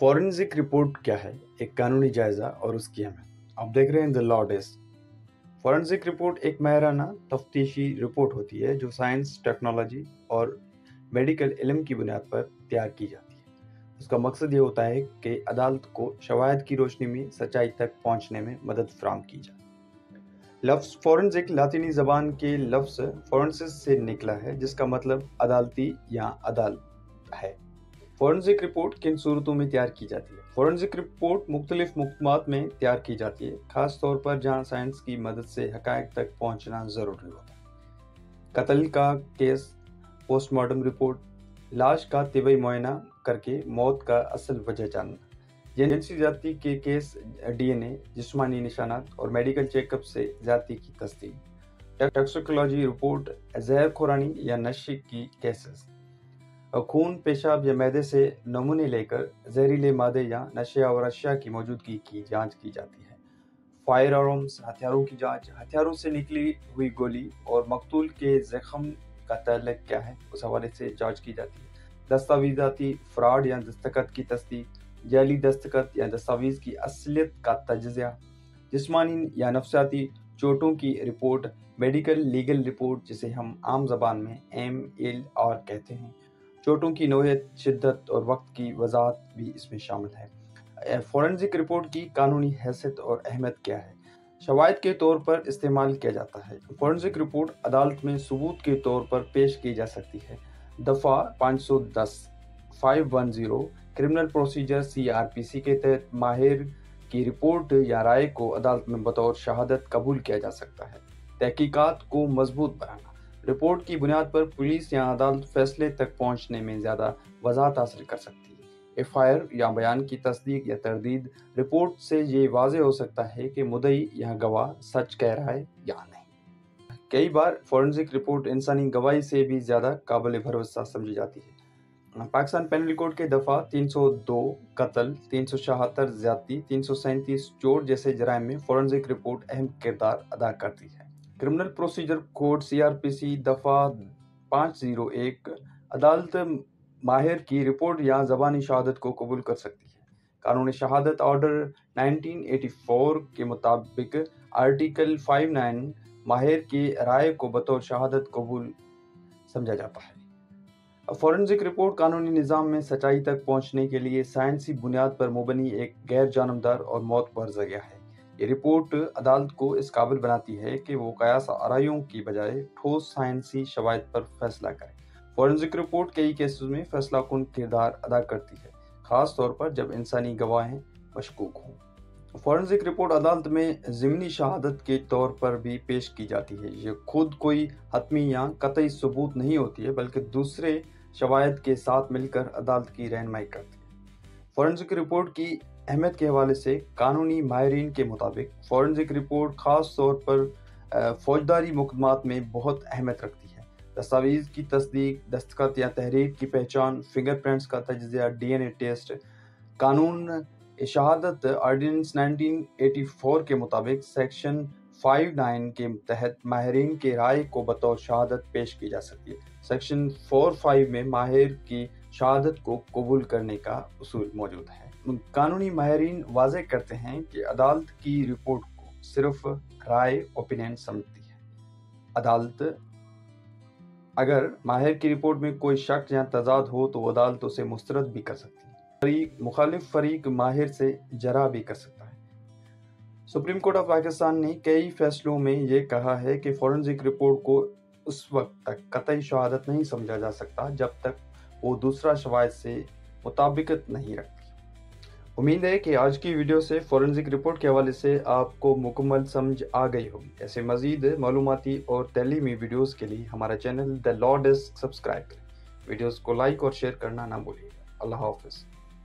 Forensic report क्या है, एक कानूनी जायज़ा और उसकी अहमियत। आप देख रहे हैं the law desk. Forensic report एक माहिराना तफ्तीशी रिपोर्ट होती है जो साइंस, टेक्नोलॉजी और मेडिकल इल्म की बुनियाद पर तैयार की जाती है। उसका मकसद ये होता है कि अदालत को शवाहिद की रोशनी में सच्चाई तक पहुंचने में मदद फराहम की जाए। लफ्ज़ फॉरेंसिक लातिनी ज़बान के लफ्ज़ फॉरेंसिस से निकला है, जिसका मतलब अदालती या अदालत है। फॉरेंसिक रिपोर्ट किन सूरतों में तैयार की जाती है? फॉरेंसिक रिपोर्ट मुख्तलिफ मुकदमात में तैयार की जाती है, खास तौर पर जहां साइंस की मदद से हकायक तक पहुंचना ज़रूरी होता है। कत्ल का केस, पोस्टमार्टम रिपोर्ट, लाश का तिबई मुआयना करके मौत का असल वजह जानना, जिनसी ज़्यादती के केस, DNA, जिस्मानी निशानात और मेडिकल चेकअप से ज़्यादती की तस्दीक, टॉक्सिकोलॉजी रिपोर्ट, जहर खुरानी या नशे की केसेस, खून, पेशाब या मैदे से नमूने लेकर जहरीले मादे या नशे और अशिया की मौजूदगी की जांच की जाती है। फायर आर्म्स, हथियारों की जांच, हथियारों से निकली हुई गोली और मकतूल के जख्म का ताल्लुक क्या है, उस हवाले से जांच की जाती है। दस्तावेजाती फ्रॉड या दस्तखत की तस्दीक, जाली दस्तखत या दस्तावेज की असलियत का तजज़िया, जिस्मानी या नफ्सियाती चोटों की रिपोर्ट, मेडिकल लीगल रिपोर्ट जिसे हम आम ज़बान में MLR कहते हैं, चोटों की नौयत, शिद्दत और वक्त की वजाहत भी इसमें शामिल है। फॉरेंसिक रिपोर्ट की कानूनी हैसियत और अहमियत क्या है? शवाहिद के तौर पर इस्तेमाल किया जाता है। फॉरेंसिक रिपोर्ट अदालत में सबूत के तौर पर पेश की जा सकती है। दफ़ा 510 510 क्रिमिनल प्रोसीजर CRPC के तहत माहिर की रिपोर्ट या राय को अदालत में बतौर शहादत कबूल किया जा सकता है। तहकीकात को मजबूत बनाना, रिपोर्ट की बुनियाद पर पुलिस या अदालत फैसले तक पहुंचने में ज़्यादा वजाहत हासिल कर सकती है। FIR या बयान की तस्दीक या तरदीद, रिपोर्ट से ये वाज़े हो सकता है कि मुद्दई या गवाह सच कह रहा है या नहीं। कई बार फॉरेंसिक रिपोर्ट इंसानी गवाही से भी ज़्यादा काबिल भरोसा समझी जाती है। पाकिस्तान पेनल कोड के दफ़ा 302 कत्ल, 376 ज़्यादती, 337 चोट जैसे जराइम में फॉरेंसिक रिपोर्ट अहम किरदार अदा करती है। क्रिमिनल प्रोसीजर कोड CRPC दफ़ा 501 अदालत माहिर की रिपोर्ट या ज़बानी शहादत को कबूल कर सकती है। कानूनी शहादत ऑर्डर 1984 के मुताबिक आर्टिकल 59 माहिर की राय को बतौर शहादत कबूल समझा जाता है। फॉरेंसिक रिपोर्ट कानूनी निज़ाम में सच्चाई तक पहुंचने के लिए साइंसी बुनियाद पर मुबनी एक गैर जानबदार और मोतबर ज़रिया है। ये रिपोर्ट अदालत को इस काबिल बनाती है कि वो कयास आराइयों की बजाय ठोस साइंसी शवाहिद पर फैसला करे। फॉरेंसिक रिपोर्ट कई केसेस में फैसला कुन किरदार अदा करती है, ख़ास तौर पर जब इंसानी गवाहें मशकूक हों। फॉरेंसिक रिपोर्ट अदालत में ज़िमनी शहादत के तौर पर भी पेश की जाती है। ये खुद कोई हतमी या कतई सबूत नहीं होती है, बल्कि दूसरे शवाहिद के साथ मिलकर अदालत की रहनुमाई करती है। फॉरेंसिक रिपोर्ट की अहमियत के हवाले से कानूनी माहिरीन के मुताबिक फॉरेंसिक रिपोर्ट ख़ास तौर पर फौजदारी मुकदमात में बहुत अहमियत रखती है। दस्तावेज़ की तस्दीक, दस्तखत या तहरीर की पहचान, फिंगरप्रिंट्स का तजज़िया, DNA टेस्ट। कानून शहादत ऑर्डिनेंस 1984 के मुताबिक सेक्शन 59 के तहत माहिरीन के राय को बतौर शहादत पेश की जा सकती है। सेक्शन 45 में माहिर की शहादत को कबूल करने का उसूल मौजूद है। कानूनी माहिरीन वाज़े करते हैं कि अदालत की रिपोर्ट को सिर्फ राय, ओपिनियन समझती है। अदालत अगर माहिर की रिपोर्ट में कोई शक या तजाद हो तो अदालत उसे मुस्तरद भी कर सकती है। मुखालिफ फरीक माहिर से जरा भी कर सकता है। सुप्रीम कोर्ट ऑफ पाकिस्तान ने कई फैसलों में ये कहा है कि फॉरेंसिक रिपोर्ट को उस वक्त तक कतई शहादत नहीं समझा जा सकता जब तक वो दूसरा शवाहिद से मुताबिकत नहीं रखती। उम्मीद है कि आज की वीडियो से फॉरेंसिक रिपोर्ट के हवाले से आपको मुकम्मल समझ आ गई होगी। ऐसे मज़ीद मालूमाती और तलीमी वीडियोज़ के लिए हमारा channel the law desk subscribe करें। वीडियोज़ को लाइक और शेयर करना ना भूलिएगा। अल्लाह हाफ़िज़।